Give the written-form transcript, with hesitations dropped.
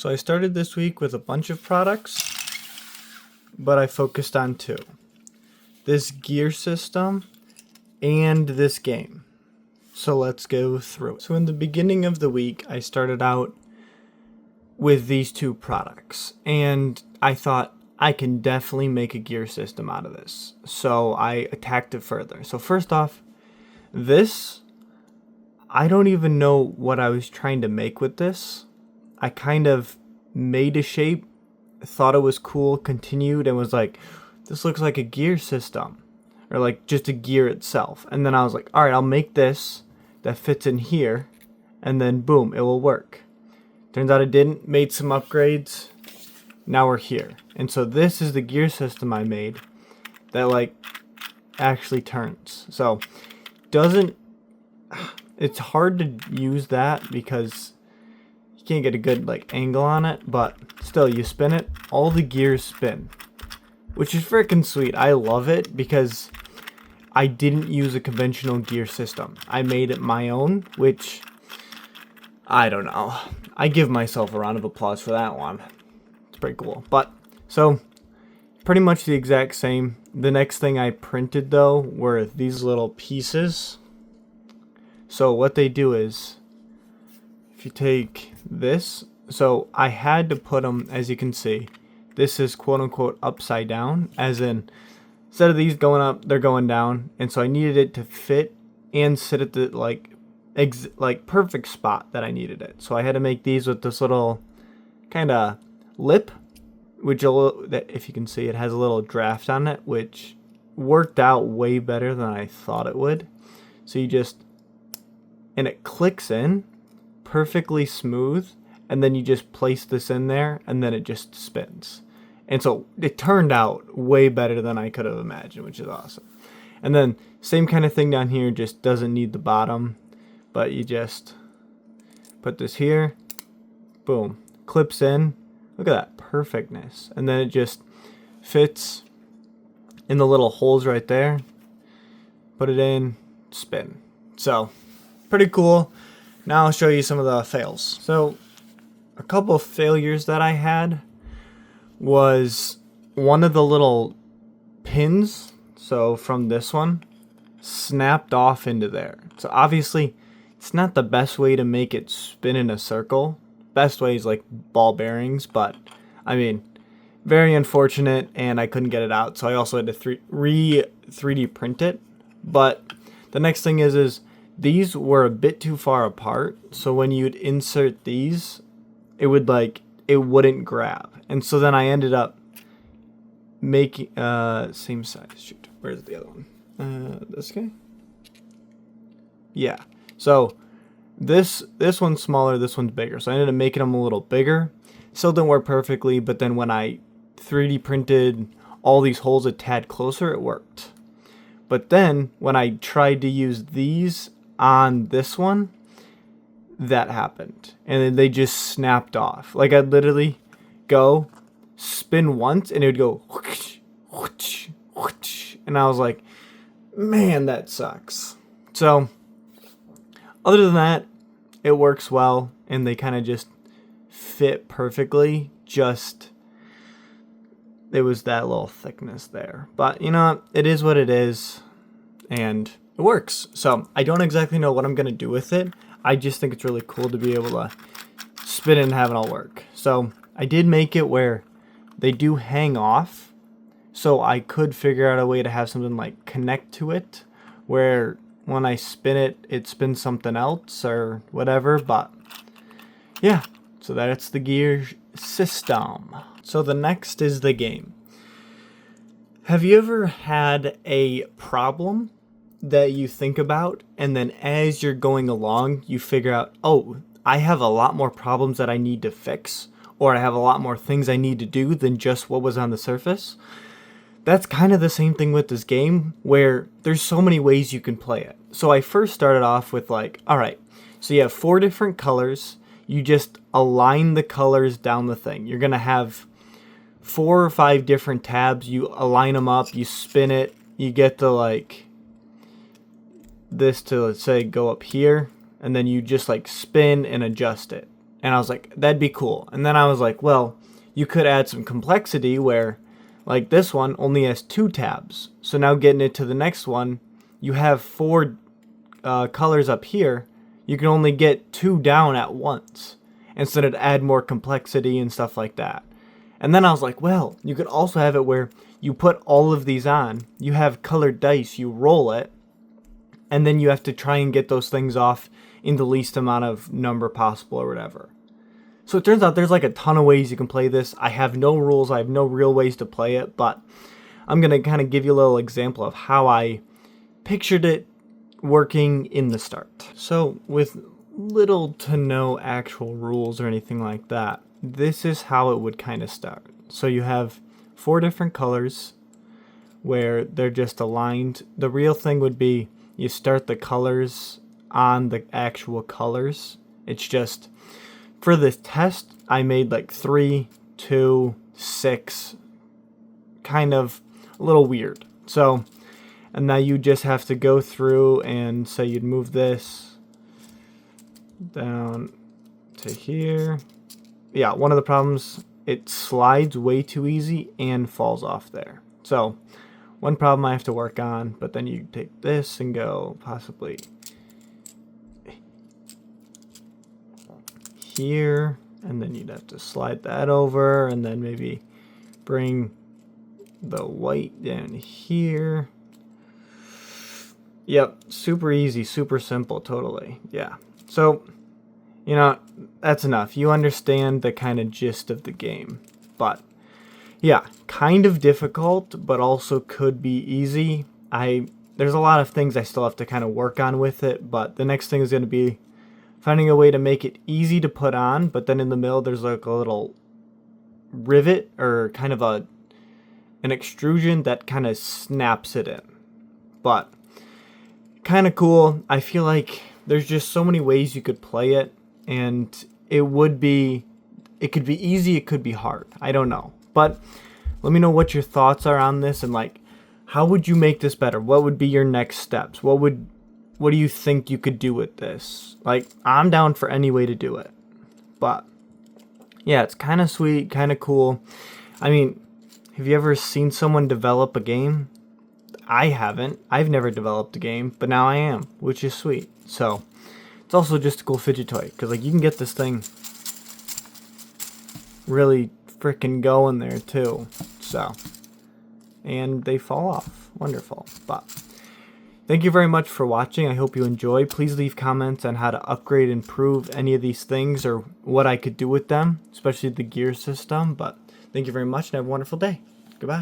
So I started this week with a bunch of products, but I focused on two. This gear system and this game. So let's go through it. So in the beginning of the week, I started out with these two products, and I thought I can definitely make a gear system out of this. So I attacked it further. So first off, this, I don't even know what I was trying to make with this. I kind of made a shape, thought it was cool, continued, and was like, this looks like a gear system, or like just a gear itself. And then I was like, all right, I'll make this that fits in here, and then boom, it will work. Turns out it didn't. Made some upgrades. Now we're here. And so this is the gear system I made that like actually turns. So it's hard to use that because you can't get a good like angle on it, but still you spin it, all the gears spin, which is freaking sweet. I love it because I didn't use a conventional gear system. I made it my own, which I don't know. I give myself a round of applause for that one. It's pretty cool. But so pretty much the exact same. The next thing I printed though were these little pieces. So what they do is, if you take this, so I had to put them, as you can see, this is quote unquote upside down, as in instead of these going up, they're going down. And so I needed it to fit and sit at the like perfect spot that I needed it. So I had to make these with this little kind of lip, which if you can see, it has a little draft on it, which worked out way better than I thought it would. So and it clicks in perfectly smooth, and then you just place this in there and then it just spins. And so it turned out way better than I could have imagined, which is awesome. And then same kind of thing down here, just doesn't need the bottom, but you just put this here, boom, clips in. Look at that perfectness. And then it just fits in the little holes right there. Put it in, spin. So pretty cool. Now I'll show you some of the fails. So a couple of failures that I had was one of the little pins, so from this one, snapped off into there. So obviously it's not the best way to make it spin in a circle. Best way is like ball bearings, but I mean, very unfortunate, and I couldn't get it out. So I also had to 3D print it. But the next thing is these were a bit too far apart. So when you'd insert these, it wouldn't grab. And so then I ended up making same size. Shoot, where's the other one? This guy? Yeah. So this one's smaller, this one's bigger. So I ended up making them a little bigger. Still didn't work perfectly, but then when I 3D printed all these holes a tad closer, it worked. But then when I tried to use these on this one, that happened. And then they just snapped off. Like I'd literally go spin once and it would go whoosh, whoosh, whoosh. And I was like, man, that sucks. So other than that, it works well, and they kind of just fit perfectly. Just it was that little thickness there. But you know, it is what it is, and it works. So I don't exactly know what I'm going to do with it. I just think it's really cool to be able to spin it and have it all work. So I did make it where they do hang off, so I could figure out a way to have something like connect to it, where when I spin it, it spins something else or whatever. But yeah, so that's the gear system. So the next is the game. Have you ever had a problem that you think about, and then as you're going along, you figure out, oh, I have a lot more problems that I need to fix, or I have a lot more things I need to do than just what was on the surface? That's kind of the same thing with this game, where there's so many ways you can play it. So I first started off with like, all right, so you have 4 different colors. You just align the colors down the thing. You're going to have 4 or 5 different tabs. You align them up, you spin it, you get to like this to, let's say, go up here, and then you just like spin and adjust it. And I was like, that'd be cool. And then I was like, well, you could add some complexity where, like this one only has 2 tabs. So now getting it to the next one, you have 4 colors up here. You can only get 2 down at once, instead of add more complexity and stuff like that. And then I was like, well, you could also have it where you put all of these on. You have colored dice, you roll it, and then you have to try and get those things off in the least amount of number possible or whatever. So it turns out there's like a ton of ways you can play this. I have no rules, I have no real ways to play it, but I'm going to kind of give you a little example of how I pictured it working in the start. So with little to no actual rules or anything like that, this is how it would kind of start. So you have 4 different colors where they're just aligned. The real thing would be you start the colors on the actual colors. It's just, for this test, I made like 3, 2, 6, kind of a little weird. So, and now you just have to go through and say you'd move this down to here. Yeah, one of the problems, it slides way too easy and falls off there. So, one problem I have to work on, but then you take this and go possibly here, and then you'd have to slide that over, and then maybe bring the white down here. Yep, super easy, super simple, totally. Yeah. So, you know, that's enough. You understand the kind of gist of the game. But, yeah, kind of difficult, but also could be easy. There's a lot of things I still have to kind of work on with it, but the next thing is going to be finding a way to make it easy to put on, but then in the middle there's like a little rivet or kind of an extrusion that kind of snaps it in. But kind of cool. I feel like there's just so many ways you could play it, and it could be easy, it could be hard. I don't know. But let me know what your thoughts are on this, and like, how would you make this better? What would be your next steps? What do you think you could do with this? Like, I'm down for any way to do it. But yeah, it's kind of sweet, kind of cool. I mean, have you ever seen someone develop a game? I haven't. I've never developed a game, but now I am, which is sweet. So it's also just a cool fidget toy, because like you can get this thing really freaking going there too. So, and they fall off. Wonderful. But thank you very much for watching. I hope you enjoy. Please leave comments on how to upgrade and improve any of these things, or what I could do with them, especially the gear system. But thank you very much, and have a wonderful day. Goodbye.